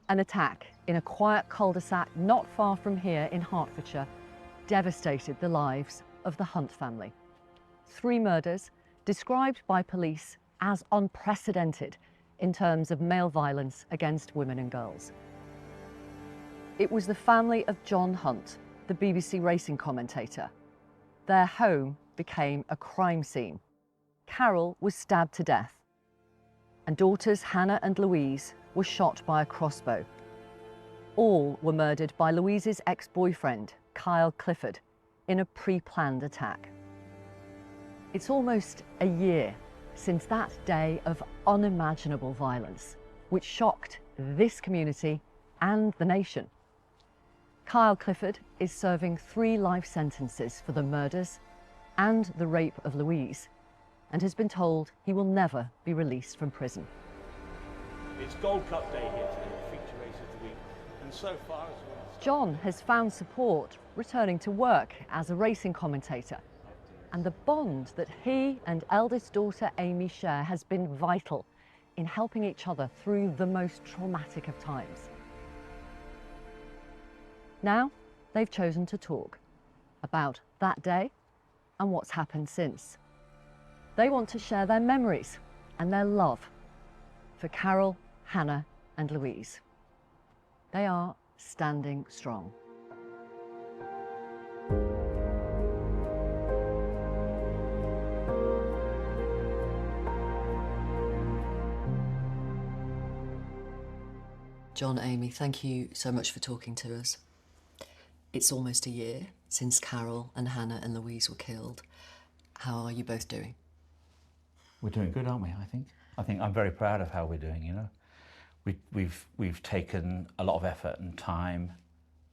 An attack in a quiet cul-de-sac not far from here in Hertfordshire devastated the lives of the Hunt family. 3 murders described by police as unprecedented in terms of male violence against women and girls. It was the family of John Hunt, the BBC racing commentator. Their home became a crime scene. Carol was stabbed to death, and daughters Hannah and Louise were shot by a crossbow. All were murdered by Louise's ex-boyfriend, Kyle Clifford, in a pre-planned attack. It's almost a year since that day of unimaginable violence, which shocked this community and the nation. Kyle Clifford is serving 3 life sentences for the murders and the rape of Louise, and has been told he will never be released from prison. It's Gold Cup day here today, the feature race of the week, and so far as well. John has found support returning to work as a racing commentator, and the bond that he and eldest daughter Amy share has been vital in helping each other through the most traumatic of times. Now they've chosen to talk about that day and what's happened since. They want to share their memories and their love for Carol, Hannah and Louise. They are standing strong. John, Amy, thank you so much for talking to us. It's almost a year since Carol and Hannah and Louise were killed. How are you both doing? We're doing good, aren't we, I think? I think I'm very proud of how we're doing, you know. We've taken a lot of effort and time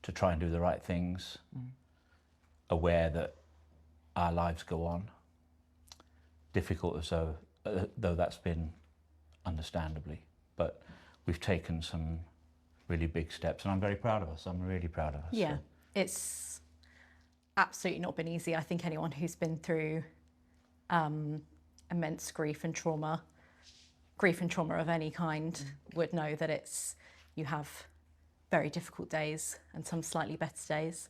to try and do the right things, aware that our lives go on. Difficult as though that's been understandably, but we've taken some really big steps, and I'm very proud of us. I'm really proud of us. Yeah, it's absolutely not been easy. I think anyone who's been through immense grief and trauma of any kind would know that you have very difficult days and some slightly better days.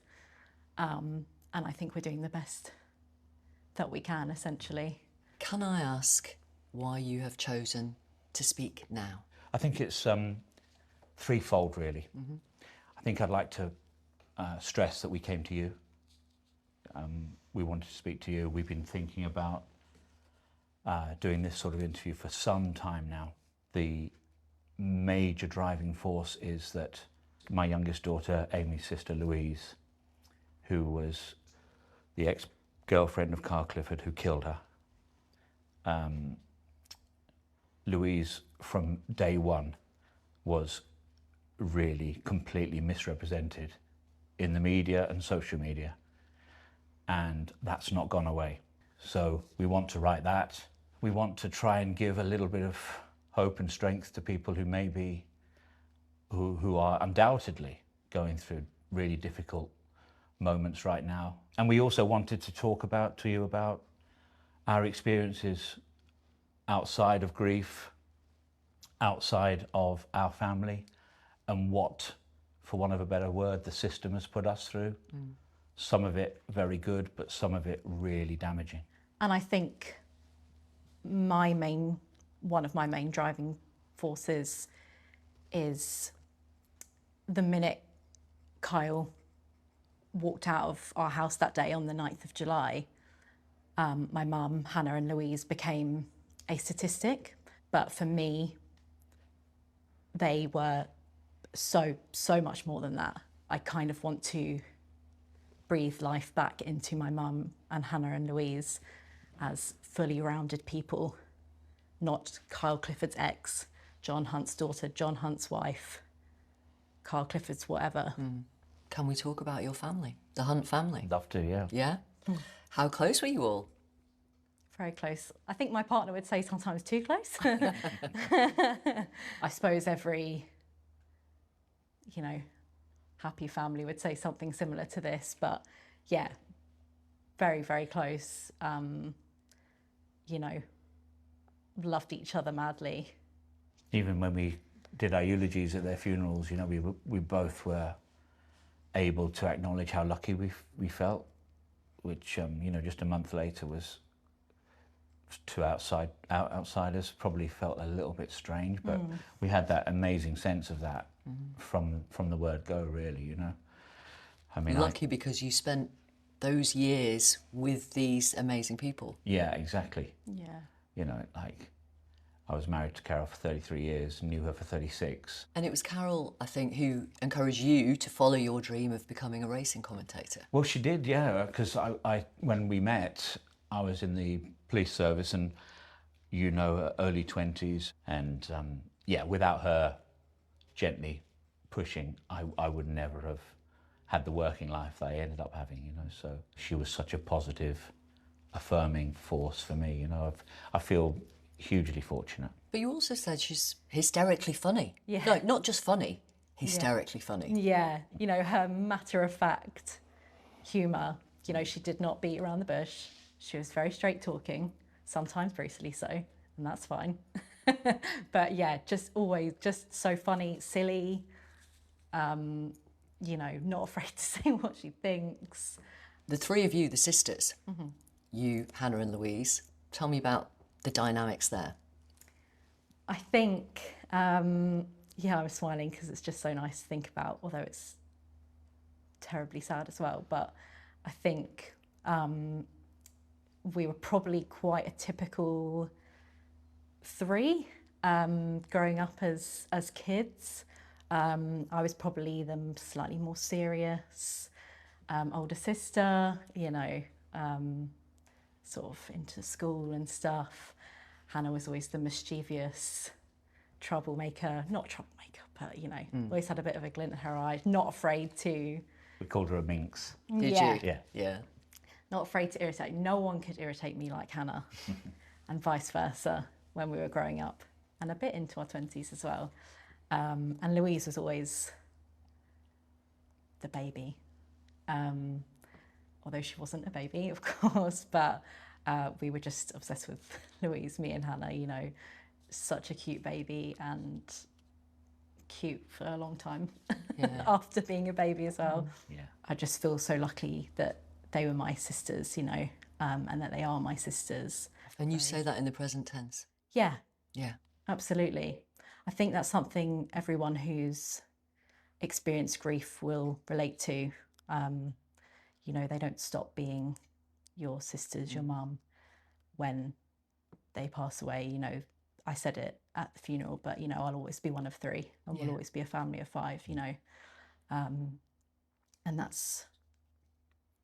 And I think we're doing the best that we can, essentially. Can I ask why you have chosen to speak now? I think it's threefold, really. I think I'd like to stress that we came to you. We wanted to speak to you. We've been thinking about doing this sort of interview for some time now. The major driving force is that my youngest daughter, Amy's sister Louise, who was the ex-girlfriend of Carl Clifford who killed her, Louise from day one was really completely misrepresented in the media and social media, and that's not gone away. So we want to write that. We want to try and give a little bit of hope and strength to people who may be, who are undoubtedly going through really difficult moments right now. And we also wanted to talk to you about our experiences outside of grief, outside of our family, and what, for want of a better word, the system has put us through. Some of it very good, but some of it really damaging. And I think one of my main driving forces is the minute Kyle walked out of our house that day on the 9th of July, my mum, Hannah and Louise became a statistic. But for me, they were so much more than that. I kind of want to breathe life back into my mum and Hannah and Louise as fully rounded people, not Kyle Clifford's ex, John Hunt's daughter, John Hunt's wife, Kyle Clifford's whatever. Can we talk about your family, the Hunt family? Love to, yeah. Yeah? How close were you all? Very close. I think my partner would say sometimes too close. I suppose every, happy family would say something similar to this, but yeah, very, very close. Loved each other madly. Even when we did our eulogies at their funerals, you know, we both were able to acknowledge how lucky we felt, which you know, just a month later was, to outsiders probably felt a little bit strange, but we had that amazing sense of that from the word go, really, you know. I mean, Lucky because you spent those years with these amazing people. yeah, exactly. Yeah. You know, like, I was married to Carol for 33 years, knew her for 36. And it was Carol, I think, who encouraged you to follow your dream of becoming a racing commentator. Well, she did, yeah, because I when we met, I was in the police service and, you know, early 20s. And yeah, without her gently pushing, I would never have had the working life that I ended up having, you know. So she was such a positive, affirming force for me, you know. I feel hugely fortunate. But you also said she's hysterically funny. Yeah. No, not just funny, hysterically funny. Yeah, you know, her matter-of-fact humour, you know, she did not beat around the bush. She was very straight-talking, sometimes brutally so, and that's fine. But yeah, just always just so funny, silly, you know, not afraid to say what she thinks. The three of you, the sisters, you, Hannah and Louise, tell me about the dynamics there. I think, yeah, I was smiling because it's just so nice to think about, although it's terribly sad as well. But I think we were probably quite a typical three growing up as kids. I was probably the slightly more serious older sister, you know, sort of into school and stuff. Hannah was always the mischievous troublemaker, not troublemaker, but, you know, always had a bit of a glint in her eye, not afraid to... We called her a minx. Did Yeah. you? Yeah. Yeah. Not afraid to irritate. No one could irritate me like Hannah, and vice versa when we were growing up, and a bit into our 20s as well. And Louise was always the baby, although she wasn't a baby, of course, but we were just obsessed with Louise, me and Hannah, you know, such a cute baby and cute for a long time Yeah. after being a baby as well. Yeah. I just feel so lucky that they were my sisters, you know, and that they are my sisters. And you say that in the present tense. Yeah, Yeah. absolutely. I think that's something everyone who's experienced grief will relate to. You know, they don't stop being your sisters, your mum, when they pass away. You know, I said it at the funeral, but, you know, I'll always be one of three and we'll always be a family of five, you know. And that's,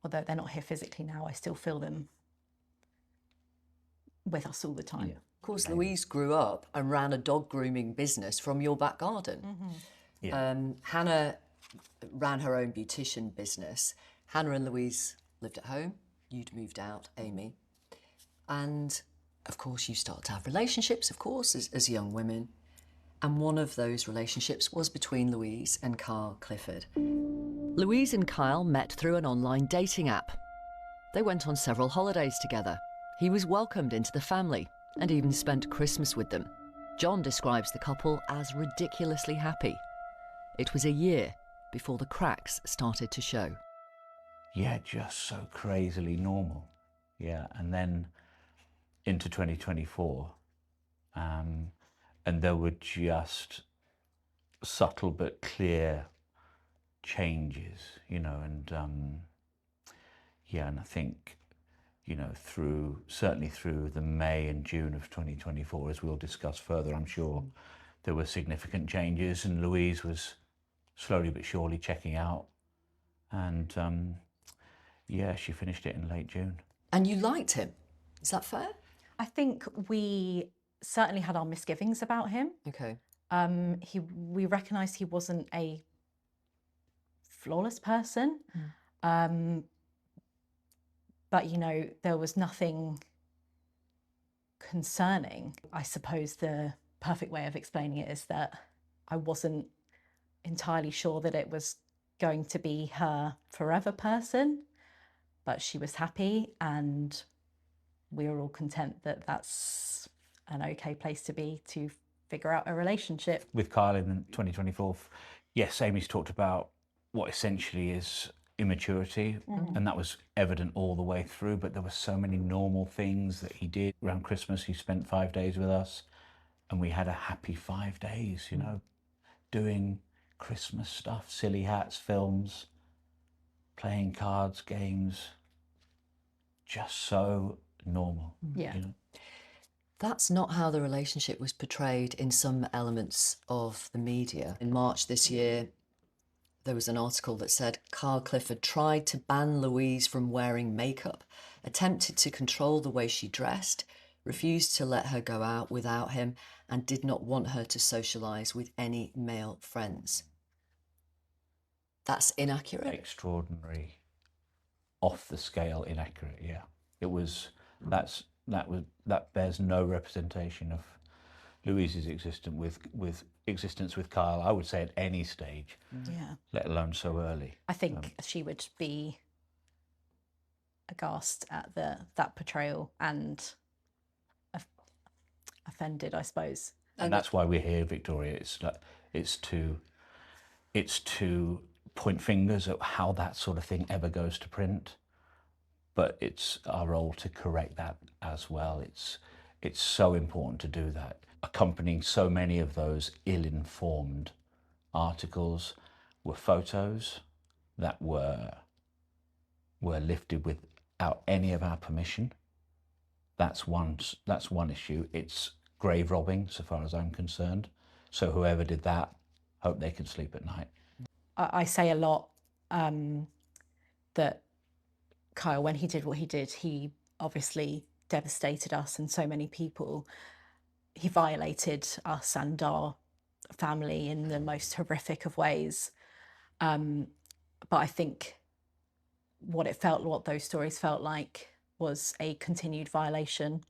although they're not here physically now, I still feel them with us all the time. Yeah. Of course, Louise grew up and ran a dog grooming business from your back garden. Yeah. Hannah ran her own beautician business. Hannah and Louise lived at home. You'd moved out, Amy. And of course, you start to have relationships, of course, as young women. And one of those relationships was between Louise and Carl Clifford. Louise and Kyle met through an online dating app. They went on several holidays together. He was welcomed into the family and even spent Christmas with them. John describes the couple as ridiculously happy. It was a year before the cracks started to show. Yeah, just so crazily normal. Yeah, and then into 2024, and there were just subtle but clear changes, you know, and yeah, and I think, you know, certainly through the May and June of 2024, as we'll discuss further, I'm sure, there were significant changes, and Louise was slowly but surely checking out, and yeah, she finished it in late June. And you liked him. Is that fair? I think we certainly had our misgivings about him. Okay. We recognised he wasn't a flawless person, but, you know, there was nothing concerning. I suppose the perfect way of explaining it is that I wasn't entirely sure that it was going to be her forever person, but she was happy and we were all content that that's an okay place to be, to figure out a relationship. With Kyle in 2024, yes, Amy's talked about what essentially is immaturity, and that was evident all the way through, but there were so many normal things that he did. Around Christmas, he spent 5 days with us, and we had a happy 5 days, you know, doing Christmas stuff, silly hats, films, playing cards, games, just so normal. Yeah. You know? That's not how the relationship was portrayed in some elements of the media. In March this year, there was an article that said Carl Clifford tried to ban Louise from wearing makeup, attempted to control the way she dressed, refused to let her go out without him, and did not want her to socialise with any male friends. That's inaccurate. Extraordinary, off the scale inaccurate. Yeah, it was. That bears no representation of Louise's existence with Kyle. I would say at any stage, Yeah. let alone so early. I think she would be aghast at that portrayal and offended, I suppose. And that's why we're here, Victoria. It's to point fingers at how that sort of thing ever goes to print, but it's our role to correct that as well. It's so important to do that. Accompanying so many of those ill-informed articles were photos that were lifted without any of our permission. That's one issue. It's grave robbing, so far as I'm concerned. So whoever did that, hope they can sleep at night. I say a lot that Kyle, when he did what he did, he obviously devastated us and so many people. He violated us and our family in the most horrific of ways. But I think what those stories felt like was a continued violation.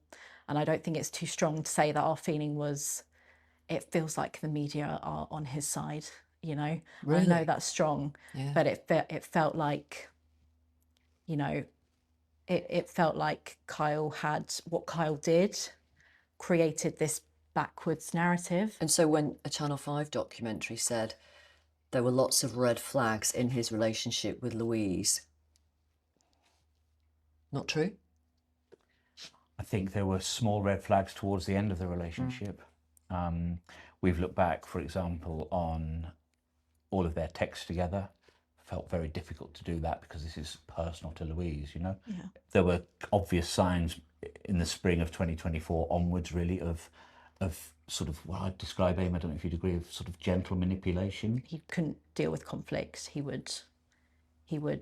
And I don't think it's too strong to say that our feeling was, it feels like the media are on his side, you know? Really? I know that's strong, Yeah. but it felt like, you know, it felt like what Kyle did created this backwards narrative. And so when a Channel 5 documentary said there were lots of red flags in his relationship with Louise, not true? I think there were small red flags towards the end of the relationship. We've looked back, for example, on all of their texts together. Felt very difficult to do that because this is personal to Louise, you know. Yeah. There were obvious signs in the spring of 2024 onwards, really, of sort of what I'd describe, Amy, I don't know if you'd agree, of sort of gentle manipulation. He couldn't deal with conflict. He would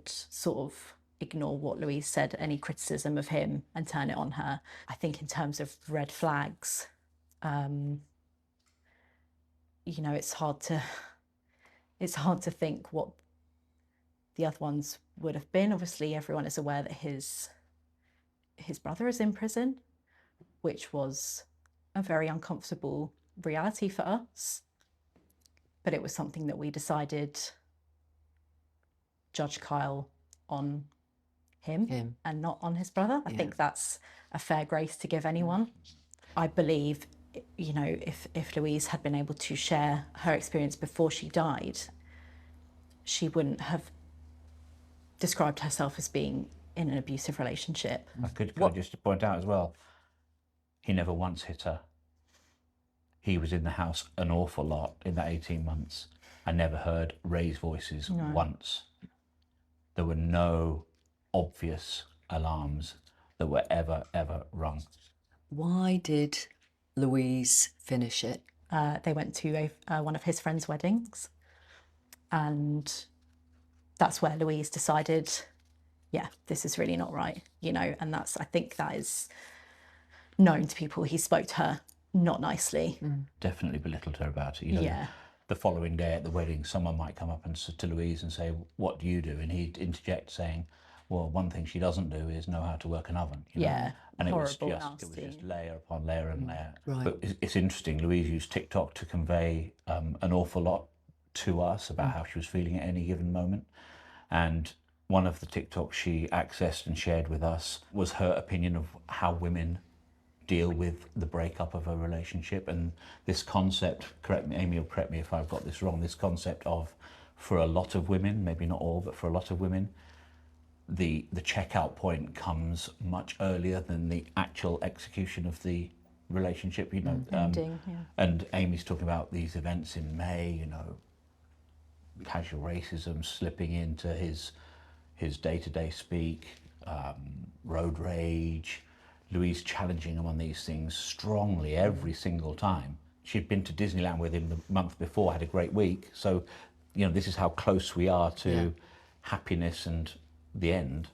sort of ignore what Louise said, any criticism of him, and turn it on her. I think in terms of red flags, you know, it's hard to think what the other ones would have been. Obviously, everyone is aware that his brother is in prison, which was a very uncomfortable reality for us. But it was something that we decided judge Kyle on him and not on his brother. I think that's a fair grace to give anyone. I believe, you know, if Louise had been able to share her experience before she died, she wouldn't have described herself as being in an abusive relationship. I could just to point out as well, he never once hit her. He was in the house an awful lot in that 18 months. I never heard raised voices once. There were no obvious alarms that were ever rung. Why did Louise finish it? They went to one of his friends' weddings, and that's where Louise decided, yeah, this is really not right, you know, and I think that is known to people. He spoke to her not nicely. Definitely belittled her about it. You know, Yeah. The following day at the wedding, someone might come up and to Louise and say, "What do you do?" And he'd interject saying, "Well, one thing she doesn't do is know how to work an oven." You know? Yeah, And horrible, it was nasty. just layer upon layer and layer. Right. But it's interesting. Louise used TikTok to convey an awful lot to us about how she was feeling at any given moment. And one of the TikToks she accessed and shared with us was her opinion of how women deal with the breakup of a relationship. And this concept, correct me, Amy will correct me if I've got this wrong, this concept of, for a lot of women, maybe not all, but for a lot of women, the checkout point comes much earlier than the actual execution of the relationship, you know. Ending, yeah. And Amy's talking about these events in May, you know, casual racism slipping into his day-to-day speak, road rage, Louise challenging him on these things strongly every single time. She'd been to Disneyland with him the month before, had a great week. So, you know, this is how close we are to happiness and the end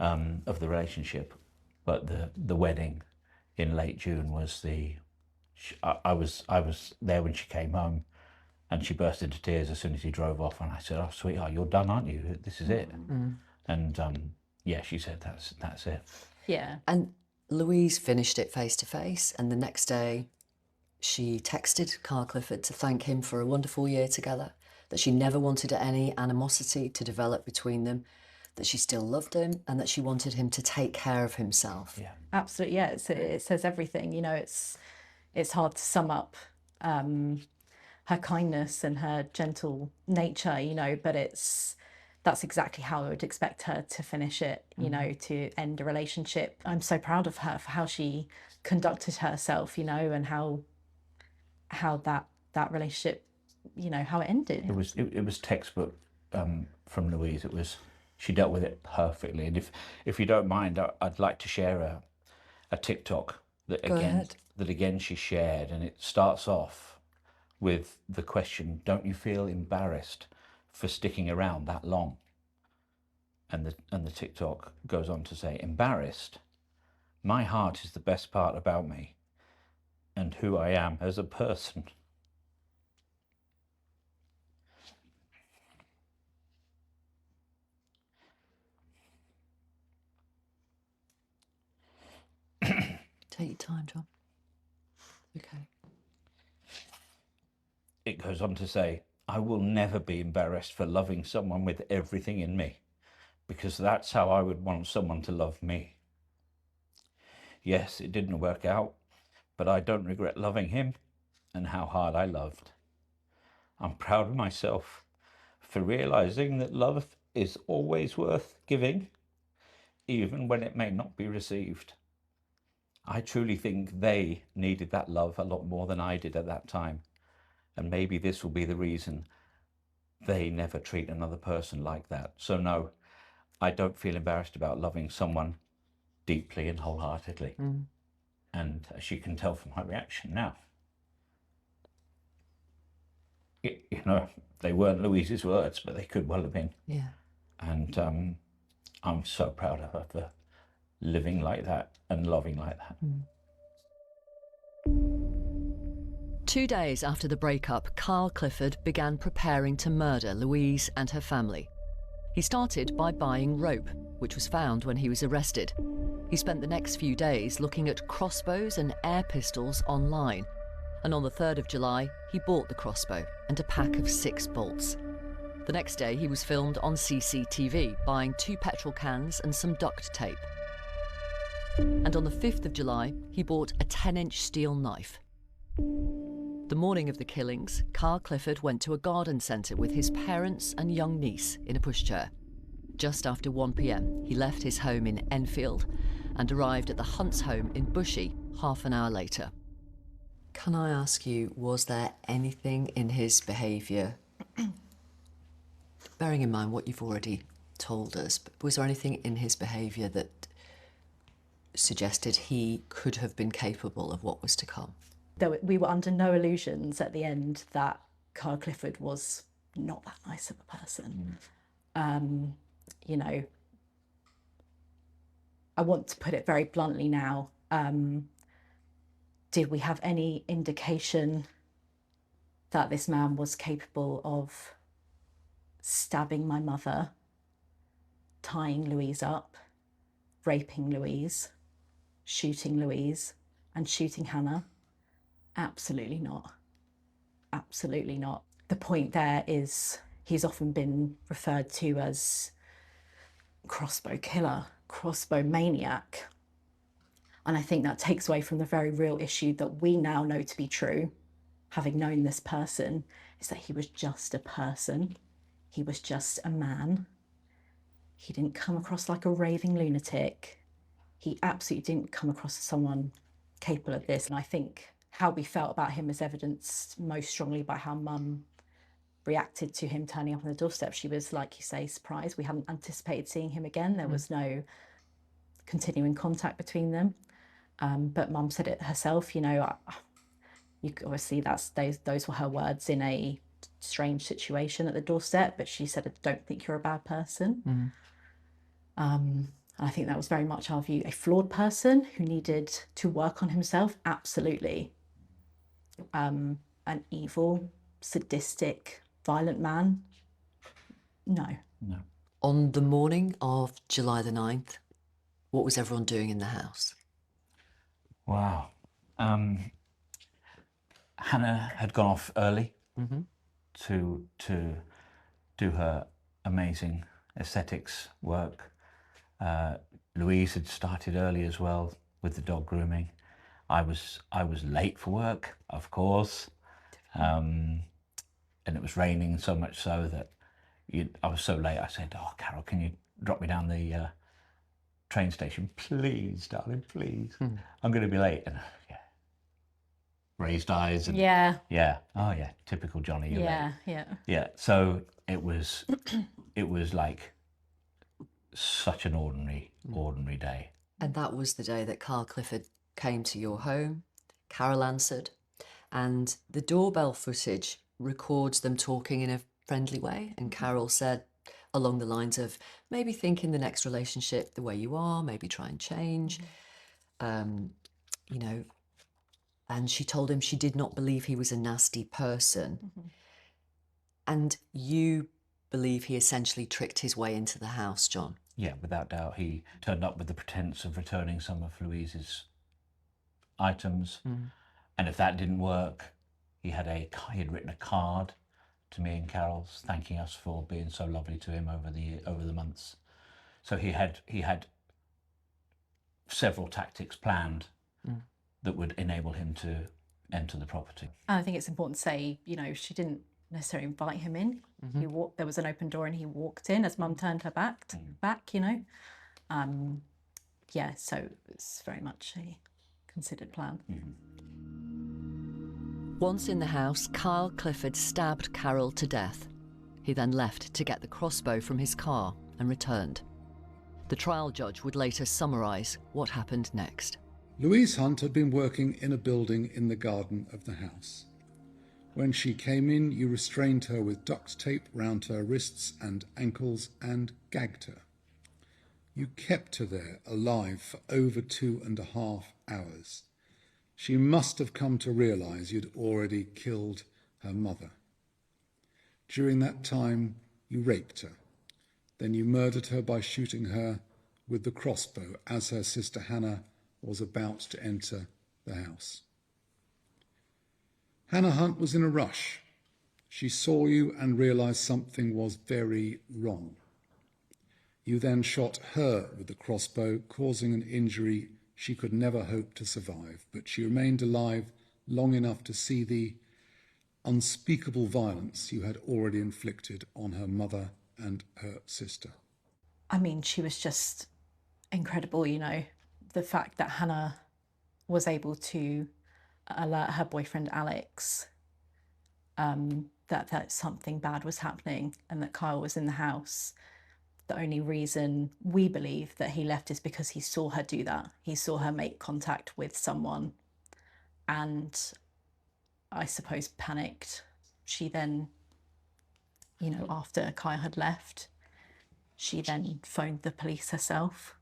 of the relationship. But the wedding in late June was I was there when she came home, and she burst into tears as soon as he drove off. And I said, "Oh, sweetheart, you're done, aren't you? This is it." And yeah, she said, "That's it." Yeah. And Louise finished it face to face, and the next day she texted Carl Clifford to thank him for a wonderful year together, that she never wanted any animosity to develop between them, that she still loved him, and that she wanted him to take care of himself. Yeah. Absolutely, yeah. It says everything. You know, it's hard to sum up her kindness and her gentle nature, you know, but that's exactly how I would expect her to finish it, you know, to end a relationship. I'm so proud of her for how she conducted herself, you know, and how that relationship, you know, how it ended. It was textbook from Louise. She dealt with it perfectly. And if you don't mind, I'd like to share a TikTok that again she shared, and it starts off with the question, "Don't you feel embarrassed for sticking around that long?" And the TikTok goes on to say, "Embarrassed? My heart is the best part about me and who I am as a person." Take your time, John. Okay. It goes on to say, "I will never be embarrassed for loving someone with everything in me, because that's how I would want someone to love me. Yes, it didn't work out, but I don't regret loving him and how hard I loved. I'm proud of myself for realizing that love is always worth giving, even when it may not be received. I truly think they needed that love a lot more than I did at that time. And maybe this will be the reason they never treat another person like that. So no, I don't feel embarrassed about loving someone deeply and wholeheartedly." And as you can tell from my reaction now, you know, they weren't Louise's words, but they could well have been. Yeah. And I'm so proud of her for living like that and loving like that. 2 days after the breakup, Carl Clifford began preparing to murder Louise and her family. He started by buying rope, which was found when he was arrested. He spent the next few days looking at crossbows and air pistols online. And on the 3rd of July, he bought the crossbow and a pack of 6 bolts. The next day, he was filmed on CCTV, buying 2 petrol cans and some duct tape. And on the 5th of July, he bought a 10-inch steel knife. The morning of the killings, Carl Clifford went to a garden centre with his parents and young niece in a pushchair. Just after 1 p.m, he left his home in Enfield and arrived at the Hunts' home in Bushey half an hour later. Can I ask you, was there anything in his behaviour, bearing in mind what you've already told us, but was there anything in his behaviour that suggested he could have been capable of what was to come? We were under no illusions at the end that Carl Clifford was not that nice of a person. You know, I want to put it very bluntly now. Did we have any indication that this man was capable of stabbing my mother, tying Louise up, raping Louise, shooting Louise, and shooting Hannah? Absolutely not. Absolutely not. The point there is he's often been referred to as crossbow killer, crossbow maniac. And I think that takes away from the very real issue that we now know to be true, having known this person, is that he was just a person. He was just a man. He didn't come across like a raving lunatic. He absolutely didn't come across as someone capable of this. And I think how we felt about him is evidenced most strongly by how Mum reacted to him turning up on the doorstep. She was, like you say, surprised. We hadn't anticipated seeing him again. There was no continuing contact between them. But Mum said it herself, you know, you obviously those were her words in a strange situation at the doorstep, but she said, I don't think you're a bad person. I think that was very much our view. A flawed person who needed to work on himself, absolutely. An evil, sadistic, violent man, no. No. On the morning of July the 9th, what was everyone doing in the house? Wow. Hannah had gone off early to do her amazing aesthetics work. Louise had started early as well with the dog grooming. I was late for work, of course, and it was raining so much so that I was so late. I said, "Oh, Carol, can you drop me down the train station, please, darling, please? I'm going to be late." And yeah, raised eyes and Yeah. Oh yeah, typical Johnny. You're late. Yeah. So it was like such an ordinary day. And that was the day that Carl Clifford came to your home. Carol answered, and the doorbell footage records them talking in a friendly way. And Carol said along the lines of maybe think in the next relationship the way you are, maybe try and change, you know. And she told him she did not believe he was a nasty person. And you believe he essentially tricked his way into the house, John? Yeah, without doubt. He turned up with the pretense of returning some of Louise's items. And if that didn't work, he had written a card to me and Carol thanking us for being so lovely to him over the months. So he had several tactics planned that would enable him to enter the property. And I think it's important to say, you know, she didn't necessarily invite him in. There was an open door and he walked in as Mum turned her back, you know. Yeah, so it's very much a considered plan. Once in the house, Kyle Clifford stabbed Carol to death. He then left to get the crossbow from his car and returned. The trial judge would later summarise what happened next. Louise Hunt had been working in a building in the garden of the house. When she came in, you restrained her with duct tape round her wrists and ankles and gagged her. You kept her there alive for over 2.5 hours. She must have come to realise you'd already killed her mother. During that time, you raped her. Then you murdered her by shooting her with the crossbow as her sister Hannah was about to enter the house. Hannah Hunt was in a rush. She saw you and realised something was very wrong. You then shot her with the crossbow, causing an injury she could never hope to survive, but she remained alive long enough to see the unspeakable violence you had already inflicted on her mother and her sister. I mean, she was just incredible, you know. The fact that Hannah was able to alert her boyfriend Alex that something bad was happening and that Kyle was in the house. The only reason we believe that he left is because he saw her do that. He saw her make contact with someone and I suppose panicked. She then, you know, after Kyle had left, she then phoned the police herself,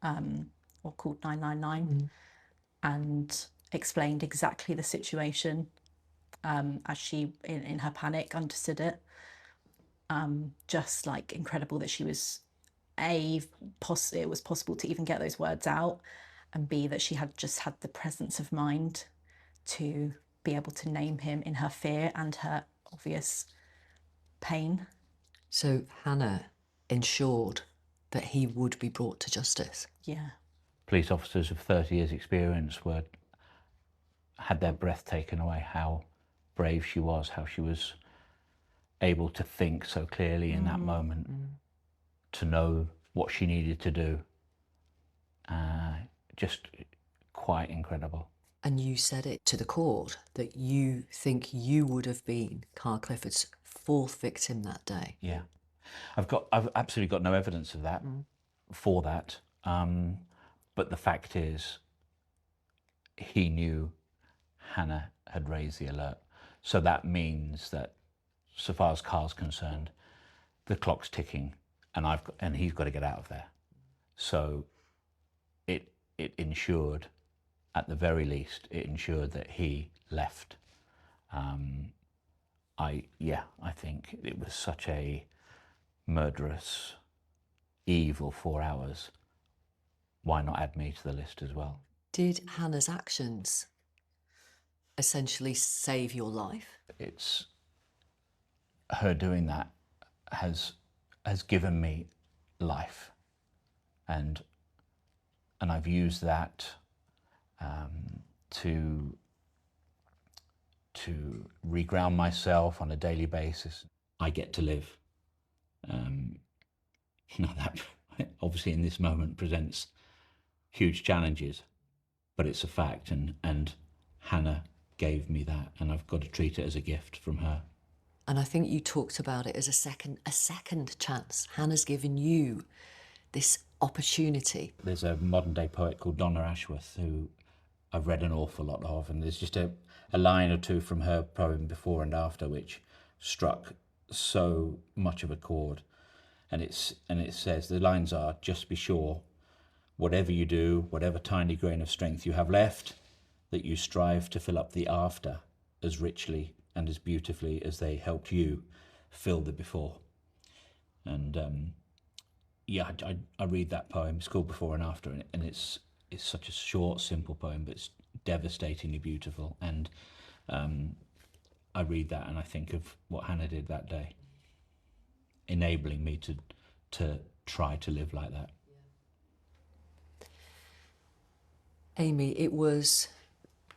or called 999 and explained exactly the situation as she, in her panic, understood it. Just like incredible that she was it was possible to even get those words out, and B, that she had just had the presence of mind to be able to name him in her fear and her obvious pain. So Hannah ensured that he would be brought to justice. Yeah. police officers of 30 years experience had their breath taken away, how brave she was, how she was able to think so clearly in that moment, to know what she needed to do. Just quite incredible. And you said it to the court that you think you would have been Carl Clifford's fourth victim that day. Yeah, I've absolutely got no evidence of that, for that. But the fact is, he knew Hannah had raised the alert. So that means that, so far as Carl's concerned, the clock's ticking, and he's got to get out of there. So it ensured, at the very least, it ensured that he left. I think it was such a murderous, evil 4 hours. Why not add me to the list as well? Did Hannah's actions essentially save your life? It's her doing that has given me life, and I've used that to reground myself on a daily basis. I get to live. Now that obviously in this moment presents huge challenges, but it's a fact, and Hannah gave me that, and I've got to treat it as a gift from her. And I think you talked about it as a second chance. Hannah's given you this opportunity. There's a modern day poet called Donna Ashworth who I've read an awful lot of, and there's just a line or two from her poem Before and After which struck so much of a chord. And it says, the lines are, just be sure, whatever you do, whatever tiny grain of strength you have left, that you strive to fill up the after as richly and as beautifully as they helped you fill the before. And I read that poem. It's called Before and After, and it's such a short, simple poem, but it's devastatingly beautiful. And I read that and I think of what Hannah did that day, enabling me to try to live like that. Amy, it was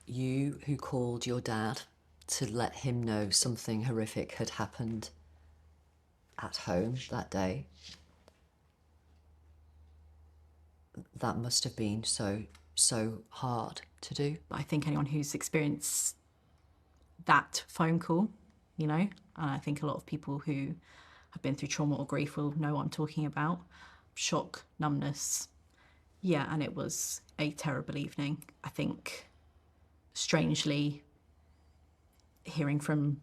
you who called your dad to let him know something horrific had happened at home that day. That must have been so hard to do. I think anyone who's experienced that phone call, and I think a lot of people who have been through trauma or grief will know what I'm talking about. Shock, numbness. Yeah, and it was a terrible evening. I think, strangely, hearing from,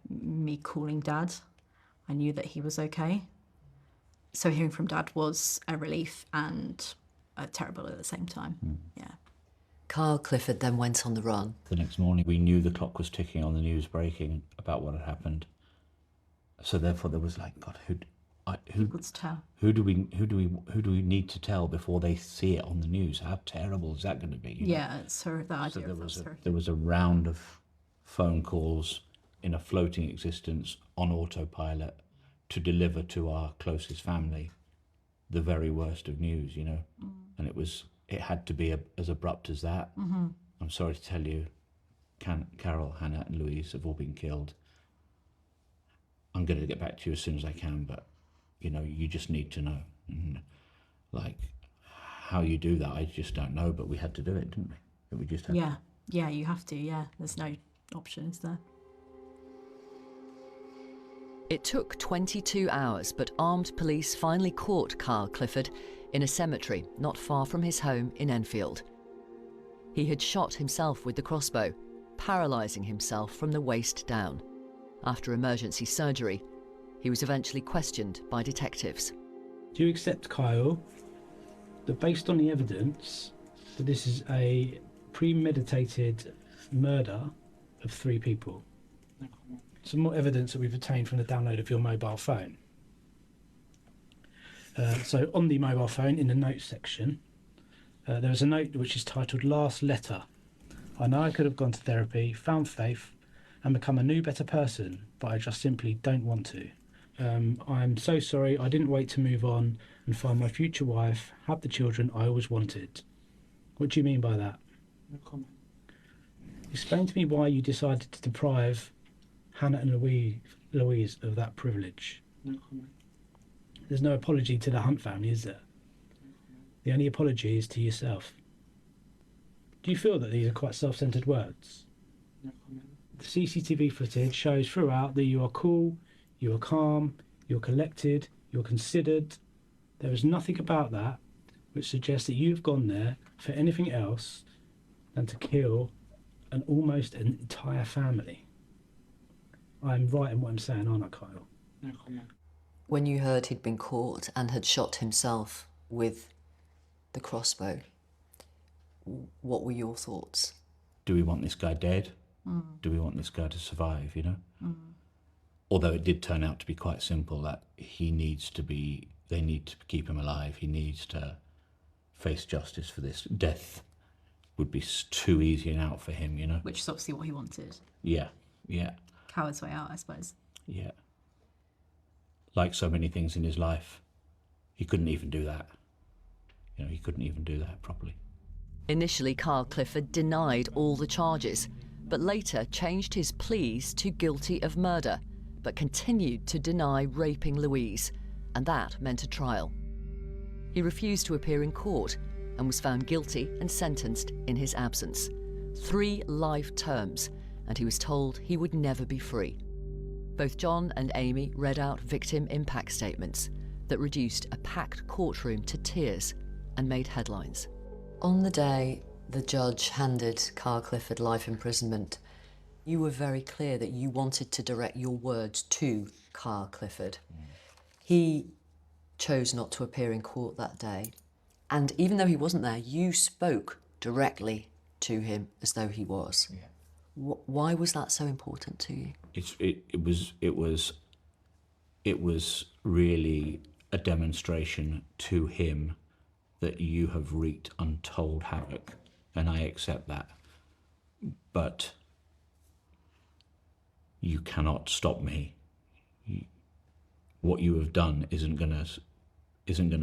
me calling Dad, I knew that he was okay. So hearing from Dad was a relief and terrible at the same time. Yeah. Carl Clifford then went on the run. The next morning, we knew the clock was ticking on the news breaking about what had happened. So therefore, there was like, God, People to tell. who do we need to tell before they see it on the news? How terrible is that going to be? Yeah, it's her. The idea So of that's horrific. there was a round of phone calls in a floating existence on autopilot to deliver to our closest family the very worst of news, and it had to be as abrupt as that. I'm sorry to tell you, Carol, Hannah and Louise have all been killed. I'm going to get back to you as soon as I can, but you just need to know. And, how you do that, I just don't know, but we had to do it, didn't we? We just had to. Yeah, you have to, yeah. There's no option, is there? It took 22 hours, but armed police finally caught Carl Clifford in a cemetery not far from his home in Enfield. He had shot himself with the crossbow, paralysing himself from the waist down. After emergency surgery, he was eventually questioned by detectives. Do you accept, Kyle, that based on the evidence, that this is a premeditated murder of 3 people? Some more evidence that we've obtained from the download of your mobile phone. So on the mobile phone, in the notes section, there is a note which is titled Last Letter. I know I could have gone to therapy, found faith, and become a new, better person, but I just simply don't want to. I'm so sorry. I didn't wait to move on and find my future wife, have the children I always wanted. What do you mean by that? No comment. Explain to me why you decided to deprive Hannah and Louise of that privilege. No comment. There's no apology to the Hunt family, is there? The only apology is to yourself. Do you feel that these are quite self-centered words? No comment. The CCTV footage shows throughout that you are cool, you are calm, you're collected, you're considered. There is nothing about that which suggests that you've gone there for anything else than to kill an almost an entire family. I'm right in what I'm saying, aren't I, Kyle? No comment. When you heard he'd been caught and had shot himself with the crossbow, what were your thoughts? Do we want this guy dead? Do we want this guy to survive, you know? Although it did turn out to be quite simple, that they need to keep him alive. He needs to face justice for this. Death would be too easy an out for him, you know? Which is obviously what he wanted. Yeah, yeah, Coward's way out, I suppose. yeah. Like so many things in his life, he couldn't even do that. You know, he couldn't even do that properly. Initially, Kyle Clifford denied all the charges, but later changed his pleas to guilty of murder, but continued to deny raping Louise, and that meant a trial. He refused to appear in court and was found guilty and sentenced in his absence. 3 life terms, and he was told he would never be free. Both John and Amy read out victim impact statements that reduced a packed courtroom to tears and made headlines. On the day the judge handed Kyle Clifford life imprisonment, you were very clear that you wanted to direct your words to Kyle Clifford. He chose not to appear in court that day, and even though he wasn't there, you spoke directly to him as though he was. Yeah. Why was that so important to you? It was really a demonstration to him that you have wreaked untold havoc, and I accept that. But you cannot stop me. What you have done isn't gonna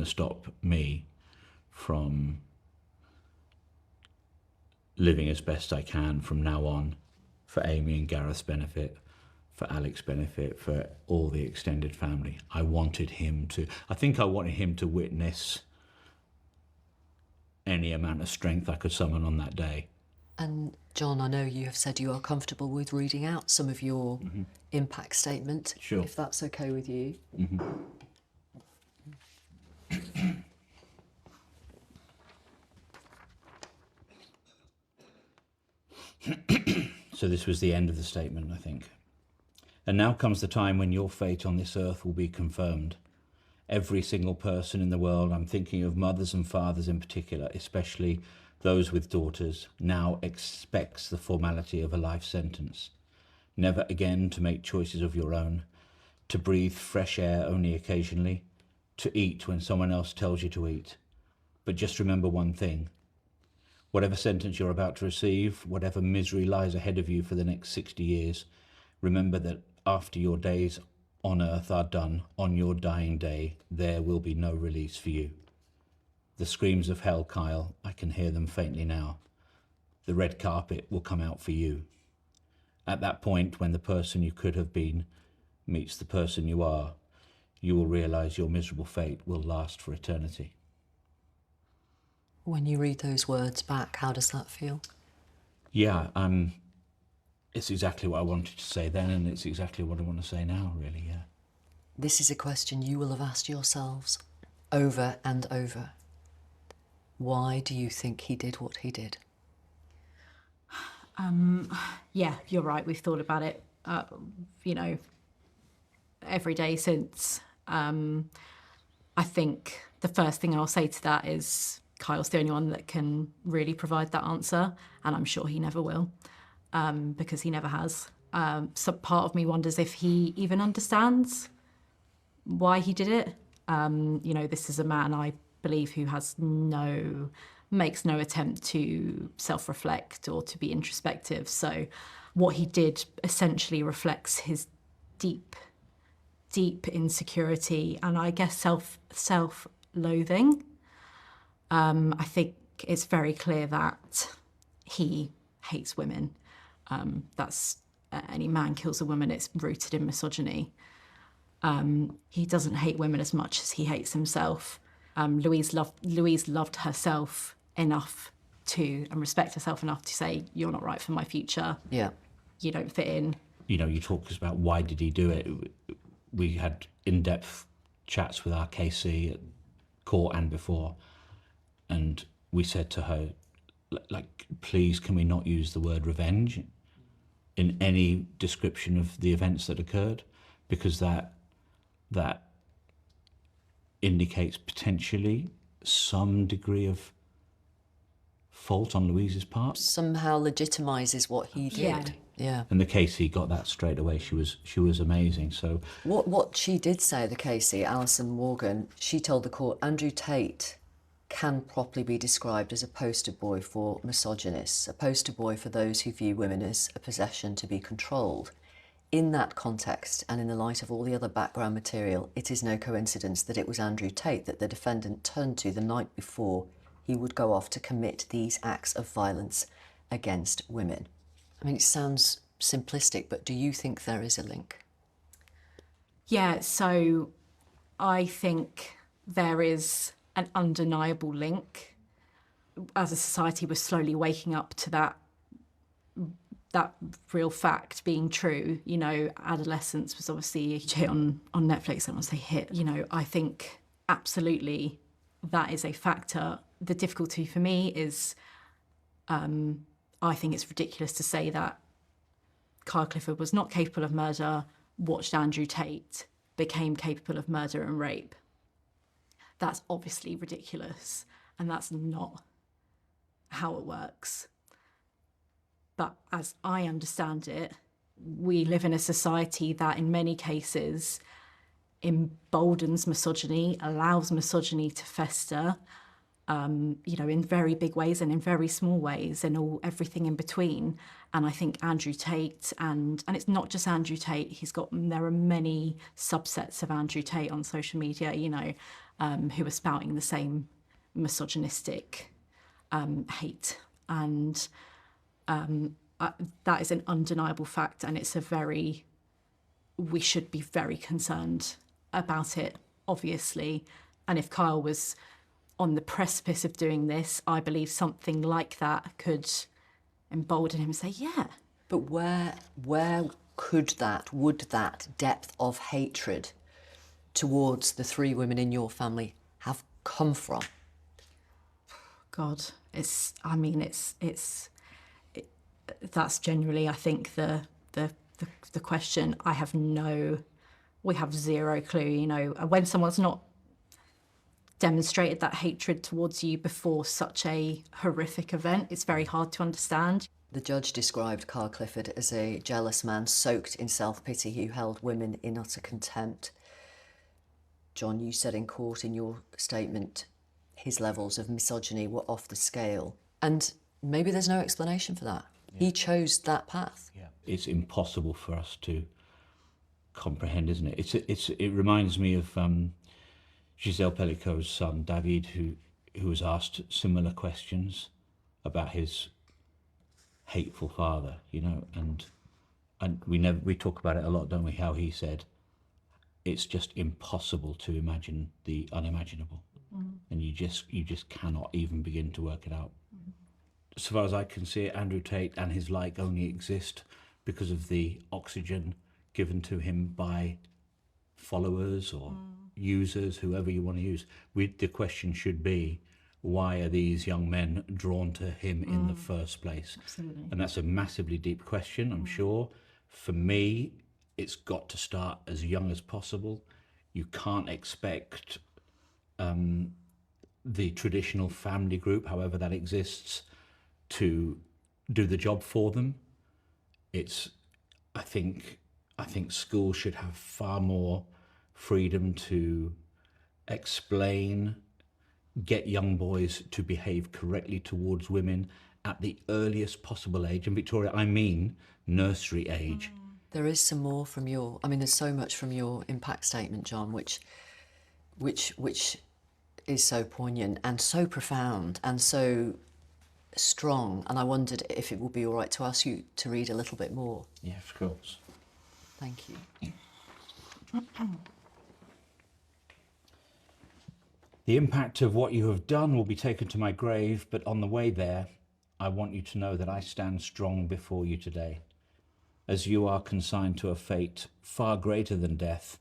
stop me from living as best I can from now on, for Amy and Gareth's benefit, for Alex's benefit, for all the extended family. I wanted him to witness any amount of strength I could summon on that day. And John, I know you have said you are comfortable with reading out some of your impact statement, Sure. if that's okay with you. So this was the end of the statement, I think. And now comes the time when your fate on this earth will be confirmed. Every single person in the world, I'm thinking of mothers and fathers in particular, especially those with daughters, now expects the formality of a life sentence. Never again to make choices of your own, to breathe fresh air only occasionally, to eat when someone else tells you to eat. But just remember one thing. Whatever sentence you're about to receive, whatever misery lies ahead of you for the next 60 years, remember that after your days on earth are done, on your dying day, there will be no release for you. The screams of hell, Kyle, I can hear them faintly now. The red carpet will come out for you. At that point, when the person you could have been meets the person you are, you will realise your miserable fate will last for eternity. When you read those words back, how does that feel? Yeah, it's exactly what I wanted to say then, and it's exactly what I want to say now, really, yeah. This is a question you will have asked yourselves over and over. Why do you think he did what he did? Yeah, you're right. We've thought about it, every day since. I think the first thing I'll say to that is Kyle's the only one that can really provide that answer, and I'm sure he never will, because he never has. So part of me wonders if he even understands why he did it. This is a man, I believe, who makes no attempt to self-reflect or to be introspective. So what he did essentially reflects his deep deep insecurity and I guess self-loathing. I think it's very clear that he hates women. That's any man kills a woman, it's rooted in misogyny. He doesn't hate women as much as he hates himself. Louise loved herself enough to, and respect herself enough to say, you're not right for my future. Yeah. You don't fit in. You know, you talk about why did he do it. We had in-depth chats with our KC at court and before, and we said to her, like, please can we not use the word revenge in any description of the events that occurred, because that indicates potentially some degree of fault on Louise's part. Somehow legitimises what he did. Yeah. And the KC got that straight away. She was amazing. So What she did say, the KC, Alison Morgan, she told the court Andrew Tate can properly be described as a poster boy for misogynists, a poster boy for those who view women as a possession to be controlled. In that context, and in the light of all the other background material, it is no coincidence that it was Andrew Tate that the defendant turned to the night before he would go off to commit these acts of violence against women. I mean, it sounds simplistic, but do you think there is a link? Yeah, so I think there is an undeniable link. As a society, we're slowly waking up to that real fact being true. You know, adolescence was obviously a hit on Netflix. I want to say hit. You know, I think absolutely that is a factor. The difficulty for me is I think it's ridiculous to say that Kyle Clifford was not capable of murder, watched Andrew Tate, became capable of murder and rape. That's obviously ridiculous, and that's not how it works. But as I understand it, we live in a society that in many cases emboldens misogyny, allows misogyny to fester, you know, in very big ways and in very small ways, and everything in between. And I think Andrew Tate, and it's not just Andrew Tate, there are many subsets of Andrew Tate on social media, you know, who are spouting the same misogynistic hate. And that is an undeniable fact, and we should be very concerned about it, obviously. And if Kyle was on the precipice of doing this, I believe something like that could embolden him and say, yeah. But where would that depth of hatred towards the three women in your family have come from? God, that's generally, I think, the question. We have zero clue, you know, when someone's not demonstrated that hatred towards you before such a horrific event, it's very hard to understand. The judge described Kyle Clifford as a jealous man soaked in self-pity who held women in utter contempt. John, you said in court in your statement his levels of misogyny were off the scale. And maybe there's no explanation for that. Yeah. He chose that path. Yeah. It's impossible for us to comprehend, isn't it? It reminds me of Giselle Pellico's son, David, who was asked similar questions about his hateful father, you know, and we talk about it a lot, don't we, how he said it's just impossible to imagine the unimaginable. And you just cannot even begin to work it out. As far as I can see it, Andrew Tate and his like only exist because of the oxygen given to him by followers or users, whoever you want to use. The question should be, why are these young men drawn to him in the first place? Absolutely. And that's a massively deep question, I'm sure. For me, it's got to start as young as possible. You can't expect the traditional family group, however that exists, to do the job for them. I think schools should have far more freedom to explain, get young boys to behave correctly towards women at the earliest possible age. And Victoria, I mean nursery age. There is some more from your, I mean, there's so much from your impact statement, John, which is so poignant and so profound and so strong. And I wondered if it would be all right to ask you to read a little bit more. Yeah, of course. Thank you. The impact of what you have done will be taken to my grave, but on the way there, I want you to know that I stand strong before you today. As you are consigned to a fate far greater than death,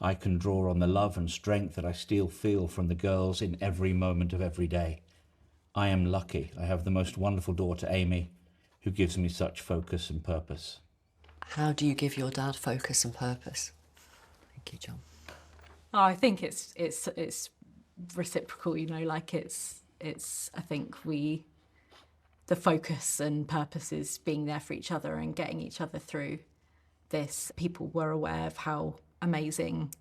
I can draw on the love and strength that I still feel from the girls in every moment of every day. I am lucky. I have the most wonderful daughter, Amy, who gives me such focus and purpose. How do you give your dad focus and purpose? Thank you, John. Oh, I think it's reciprocal, you know, like it's I think the focus and purpose is being there for each other and getting each other through this. People were aware of how amazing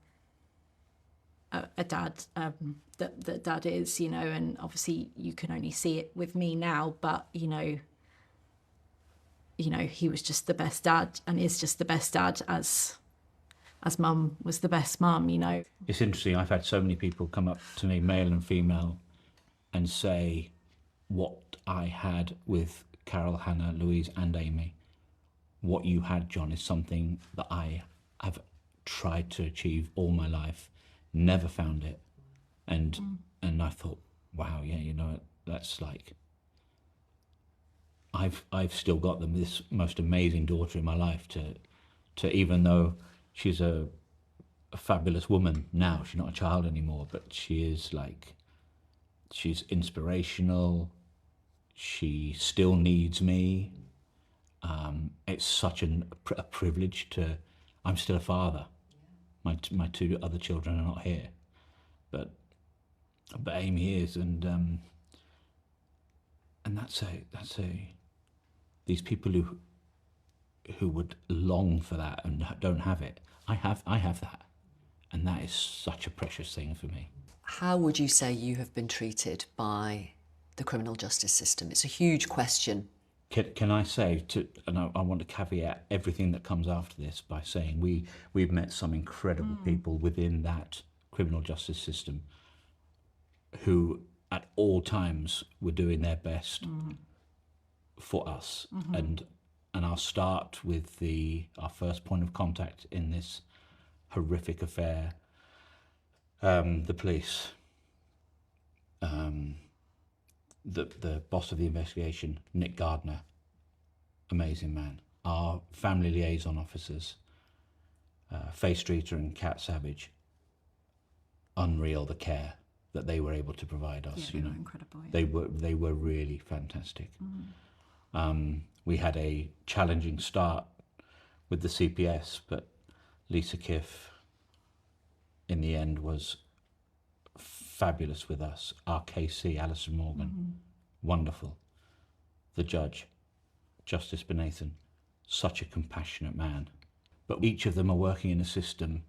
a dad that dad is, you know, and obviously you can only see it with me now, but you know he was just the best dad and is just the best dad as mum was the best mum, you know. It's interesting, I've had so many people come up to me, male and female, and say what I had with Carol, Hannah, Louise and Amy. What you had, John, is something that I have tried to achieve all my life, never found it. And I thought, wow, yeah, you know, that's like, I've still got this most amazing daughter in my life to even though she's a fabulous woman now, she's not a child anymore, but she is like, she's inspirational, she still needs me. It's such a privilege to, I'm still a father. My two other children are not here, but Amy is, and that's these people who would long for that and don't have it. I have that, and that is such a precious thing for me. How would you say you have been treated by the criminal justice system? It's a huge question. Can I say, and I want to caveat everything that comes after this by saying we've met some incredible people within that criminal justice system who at all times were doing their best for us. And I'll start with our first point of contact in this horrific affair, the police. The boss of the investigation, Nick Gardner, amazing man. Our family liaison officers, Faye Streeter and Kat Savage, unreal the care that they were able to provide us. Yeah, you know, incredible. Yeah. They were really fantastic. We had a challenging start with the CPS, but Lisa Kiff, in the end, was fabulous with us. Our KC, Alison Morgan, wonderful. The judge, Justice Benathan, such a compassionate man. But each of them are working in a system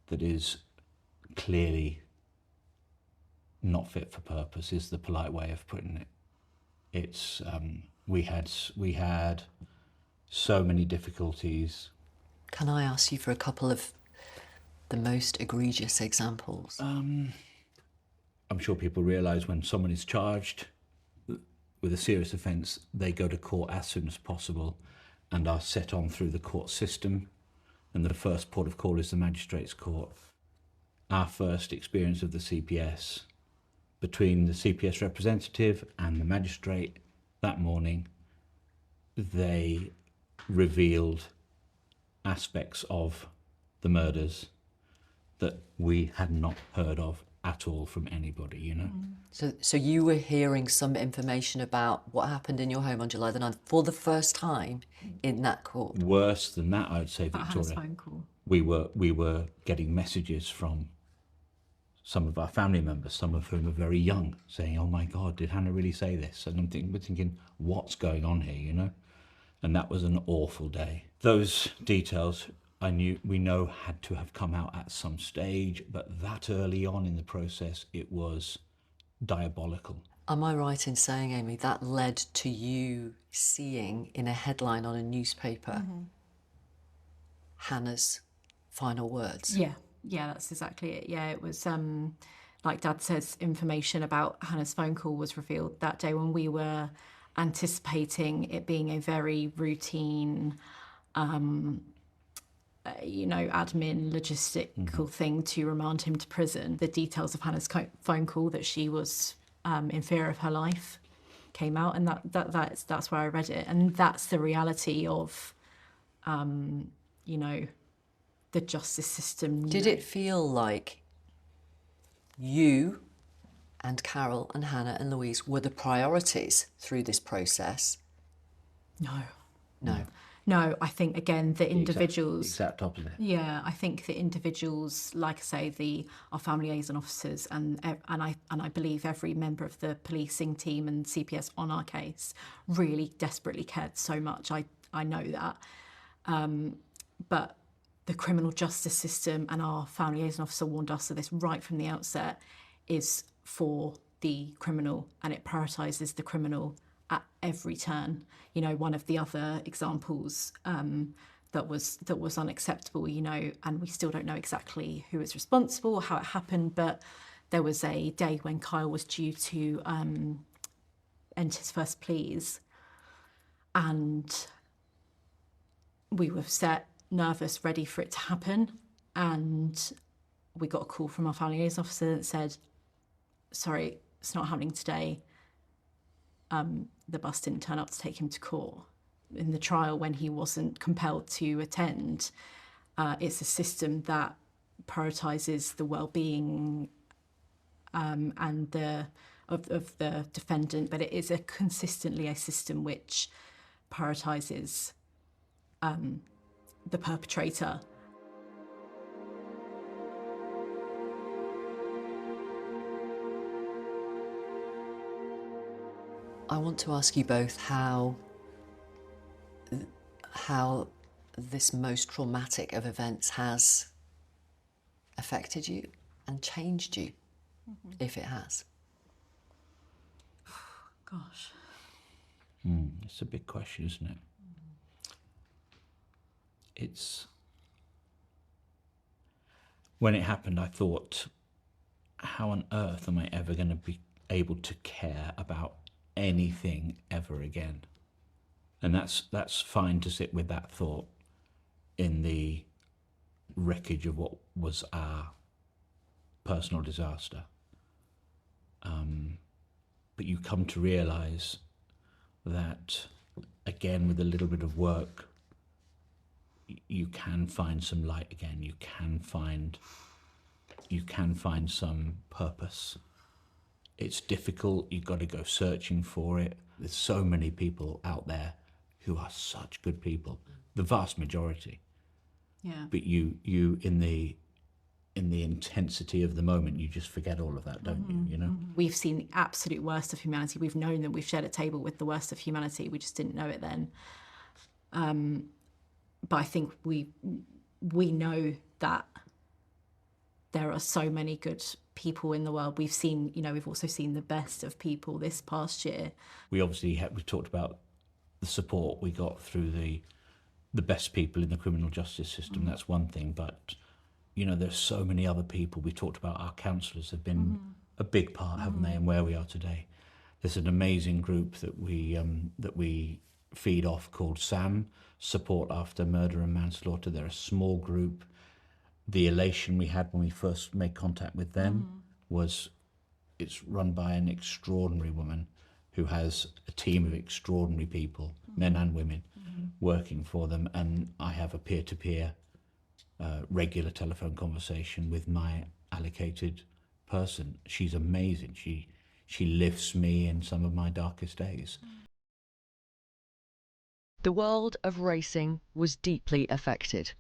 that is clearly not fit for purpose, is the polite way of putting it. It's we had so many difficulties. Can I ask you for a couple of the most egregious examples? I'm sure people realise when someone is charged with a serious offence, they go to court as soon as possible and are set on through the court system. And the first port of call is the magistrate's court. Our first experience of the CPS, between the CPS representative and the magistrate that morning, they revealed aspects of the murders that we had not heard of at all from anybody, you know. So you were hearing some information about what happened in your home on July the 9th for the first time in that court? Worse than that, I would say, That Hannah's Victoria. phone call. We were getting messages from some of our family members, some of whom are very young, saying, "Oh my God, did Hannah really say this?" And we're thinking, what's going on here, you know? And that was an awful day. Those details we know had to have come out at some stage, but that early on in the process, it was diabolical. Am I right in saying, Amy, that led to you seeing in a headline on a newspaper Hannah's final words? Yeah, that's exactly it. Yeah, it was like Dad says, information about Hannah's phone call was revealed that day when we were anticipating it being a very routine, admin logistical thing to remand him to prison. The details of Hannah's phone call, that she was in fear of her life, came out, and that's where I read it, and that's the reality of, the justice system. Did it feel like you and Carol and Hannah and Louise were the priorities through this process? No, I think, again, the individuals... The exact opposite. Yeah, I think the individuals, like I say, our family liaison officers and I believe every member of the policing team and CPS on our case really desperately cared so much. I know that. But the criminal justice system and our family liaison officer warned us of this right from the outset, is for the criminal, and it prioritises the criminal at every turn. One of the other examples that was unacceptable, and we still don't know exactly who is responsible or how it happened, but there was a day when Kyle was due to enter his first pleas, and we were set, nervous, ready for it to happen, and we got a call from our family liaison officer that said, sorry, it's not happening today. The bus didn't turn up to take him to court. In the trial, when he wasn't compelled to attend, it's a system that prioritises the well-being and of the defendant, but it is consistently a system which prioritises the perpetrator. I want to ask you both how this most traumatic of events has affected you and changed you, if it has. Gosh. It's a big question, isn't it? When it happened, I thought, how on earth am I ever going to be able to care about anything ever again? And that's fine to sit with that thought in the wreckage of what was our personal disaster. But you come to realise that, again, with a little bit of work, you can find some light again. You can find some purpose. It's difficult. You've got to go searching for it. There's so many people out there who are such good people, the vast majority. Yeah. But you in the intensity of the moment, you just forget all of that, don't you? We've seen the absolute worst of humanity. We've known that we've shared a table with the worst of humanity. We just didn't know it then. But I think we know that there are so many good people in the world. We've seen, we've also seen the best of people this past year. We talked about the support we got through the best people in the criminal justice system. That's one thing, but there's so many other people. We talked about our counsellors have been a big part, haven't they, in where we are today. There's an amazing group that we feed off called SAM, Support After Murder and Manslaughter. They're a small group. The elation we had when we first made contact with them was, it's run by an extraordinary woman who has a team of extraordinary people, men and women, working for them. And I have a peer-to-peer regular telephone conversation with my allocated person. She's amazing. She lifts me in some of my darkest days. The world of racing was deeply affected.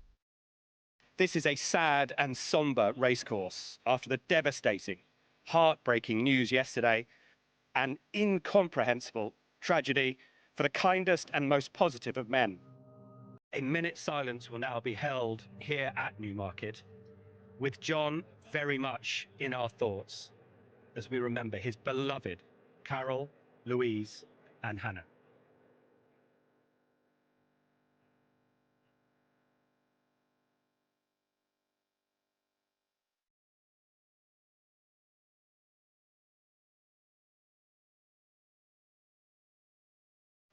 This is a sad and sombre racecourse after the devastating, heartbreaking news yesterday, an incomprehensible tragedy for the kindest and most positive of men. A minute's silence will now be held here at Newmarket, with John very much in our thoughts as we remember his beloved Carol, Louise, and Hannah.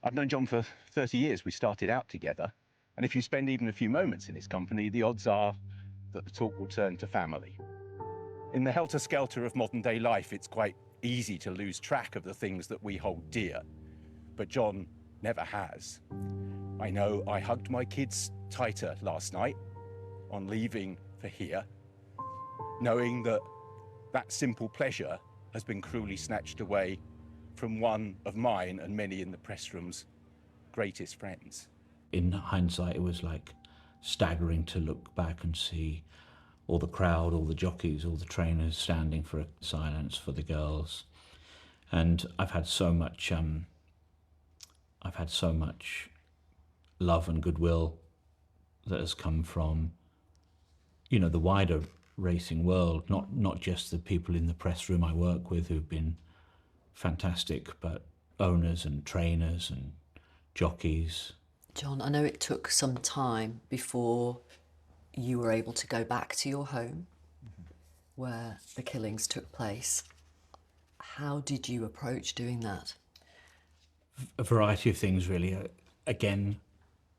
I've known John for 30 years. We started out together. And if you spend even a few moments in his company, the odds are that the talk will turn to family. In the helter-skelter of modern-day life, it's quite easy to lose track of the things that we hold dear. But John never has. I know I hugged my kids tighter last night on leaving for here, knowing that that simple pleasure has been cruelly snatched away from one of mine and many in the press room's greatest friends. In hindsight, it was like staggering to look back and see all the crowd, all the jockeys, all the trainers standing for a silence for the girls. And I've had so much love and goodwill that has come from, you know, the wider racing world, not just the people in the press room I work with who've been fantastic, but owners and trainers and jockeys. John, I know it took some time before you were able to go back to your home where the killings took place. How did you approach doing that? A variety of things, really. Again,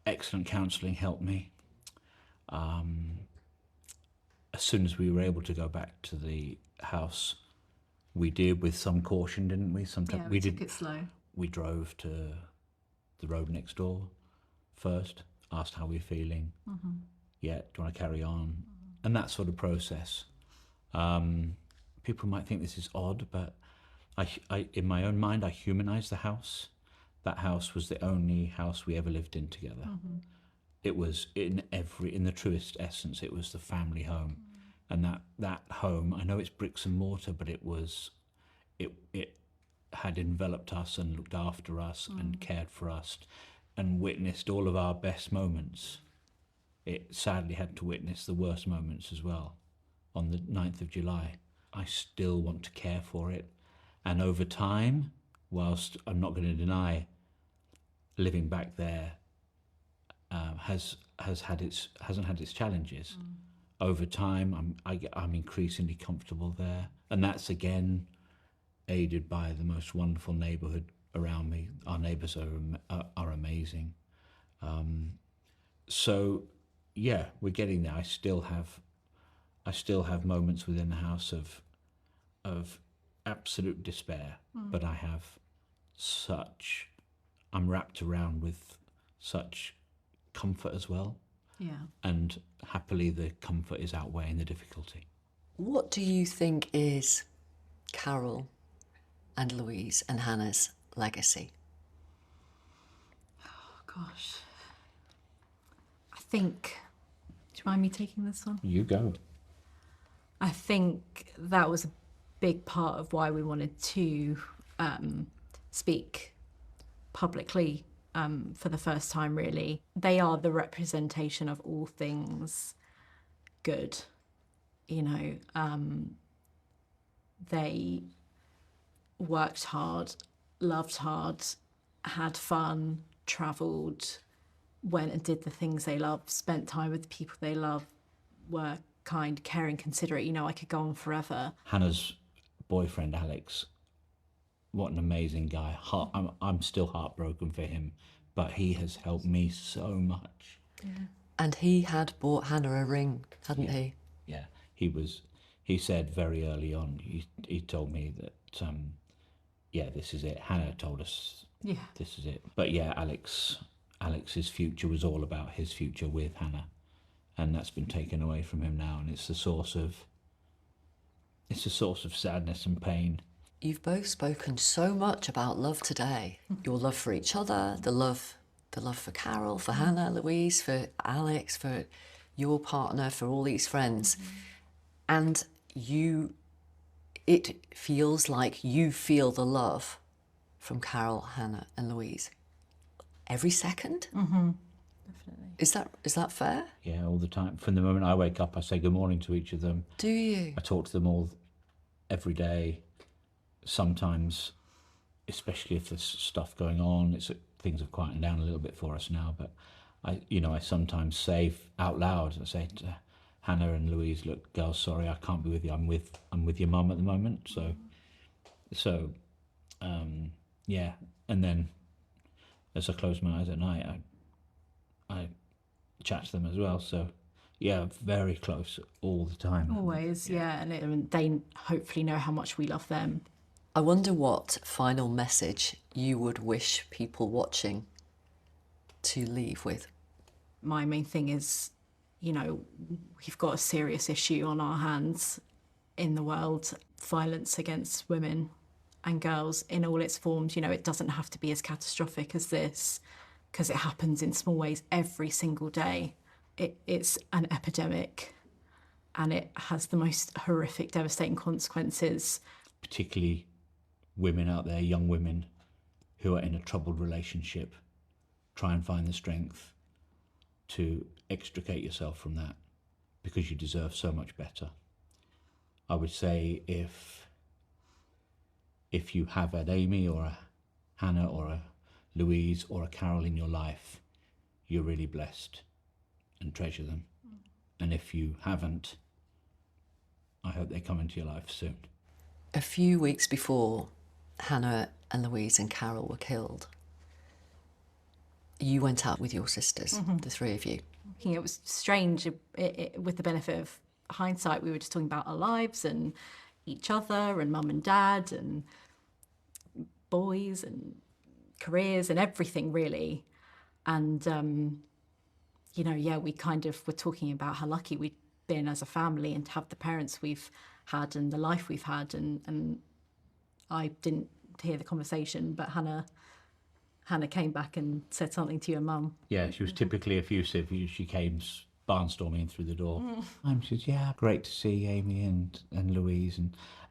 excellent counselling helped me. As soon as we were able to go back to the house, we did with some caution, didn't we? Sometimes we took it slow. We drove to the road next door first, asked how we were feeling. Yeah, do you want to carry on? And that sort of process. People might think this is odd, but I in my own mind, I humanised the house. That house was the only house we ever lived in together. It was in the truest essence, it was the family home. And that home, I know it's bricks and mortar, but it had enveloped us and looked after us and cared for us and witnessed all of our best moments. It sadly had to witness the worst moments as well. On the 9th of July, I still want to care for it. And over time, whilst I'm not going to deny living back there hasn't had its challenges. Over time, I'm increasingly comfortable there. And that's again aided by the most wonderful neighbourhood around me. Our neighbours are amazing. So yeah, we're getting there. I still have moments within the house of absolute despair, but I'm wrapped around with such comfort as well. Yeah. And happily the comfort is outweighing the difficulty. What do you think is Carol and Louise and Hannah's legacy? Oh, gosh. I think... Do you mind me taking this one? You go. I think that was a big part of why we wanted to speak publicly for the first time, really. They are the representation of all things good, you know. They worked hard, loved hard, had fun, travelled, went and did the things they loved, spent time with the people they love, were kind, caring, considerate. You know, I could go on forever. Hannah's boyfriend, Alex, what an amazing guy. I'm still heartbroken for him, but he has helped me so much. Yeah. And he had bought Hannah a ring, hadn't he? Yeah, he said very early on, he told me that, yeah, this is it. Hannah told us, yeah, this is it. But yeah, Alex's future was all about his future with Hannah. And that's been taken away from him now, and it's a source of sadness and pain. You've both spoken so much about love today. Your love for each other, the love for Carol, for Hannah, Louise, for Alex, for your partner, for all these friends. And it feels like you feel the love from Carol, Hannah and Louise every second? Definitely. Is that fair? Yeah, all the time. From the moment I wake up, I say good morning to each of them. Do you? I talk to them all every day. Sometimes, especially if there's stuff going on, things have quietened down a little bit for us now, but I sometimes say out loud, I say to Hannah and Louise, look, girls, sorry, I can't be with you. I'm with your mum at the moment. So, yeah. And then as I close my eyes at night, I chat to them as well. So yeah, very close all the time. Always, yeah. And they hopefully know how much we love them. I wonder what final message you would wish people watching to leave with. My main thing is, you know, we've got a serious issue on our hands in the world. Violence against women and girls in all its forms. You know, it doesn't have to be as catastrophic as this, because it happens in small ways every single day. It's an epidemic, and it has the most horrific, devastating consequences. Particularly women out there, young women who are in a troubled relationship, try and find the strength to extricate yourself from that, because you deserve so much better. I would say if you have an Amy or a Hannah or a Louise or a Carol in your life, you're really blessed, and treasure them. And if you haven't, I hope they come into your life soon. A few weeks before Hannah and Louise and Carol were killed, you went out with your sisters, the three of you. It was strange. With the benefit of hindsight, we were just talking about our lives and each other and mum and dad and boys and careers and everything, really. And, you know, yeah, we kind of were talking about how lucky we'd been as a family and to have the parents we've had and the life we've had. And I didn't hear the conversation, but Hannah came back and said something to your mum. Yeah, she was typically effusive. She came barnstorming through the door. She said, yeah, great to see Amy and Louise.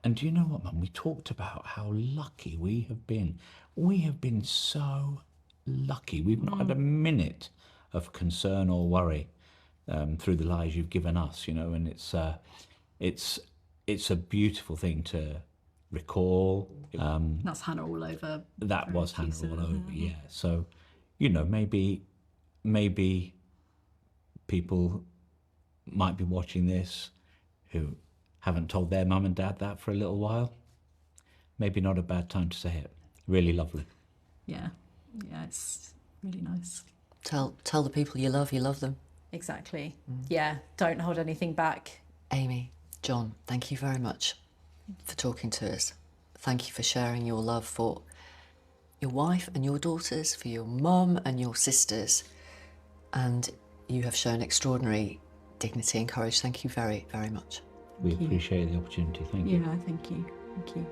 And do you know what, Mum? We talked about how lucky we have been. We have been so lucky. We've not had a minute of concern or worry through the lives you've given us, you know, and it's a beautiful thing to recall. That's Hannah all over. That was Hannah all over, yeah. So, you know, maybe people might be watching this who haven't told their mum and dad that for a little while. Maybe not a bad time to say it. Really lovely. Yeah, it's really nice. Tell the people you love them. Exactly. Yeah, don't hold anything back. Amy, John, thank you very much for talking to us. Thank you for sharing your love for your wife and your daughters, for your mum and your sisters. And you have shown extraordinary dignity and courage. Thank you very, very much. We appreciate the opportunity. Thank you. Yeah, thank you. Thank you.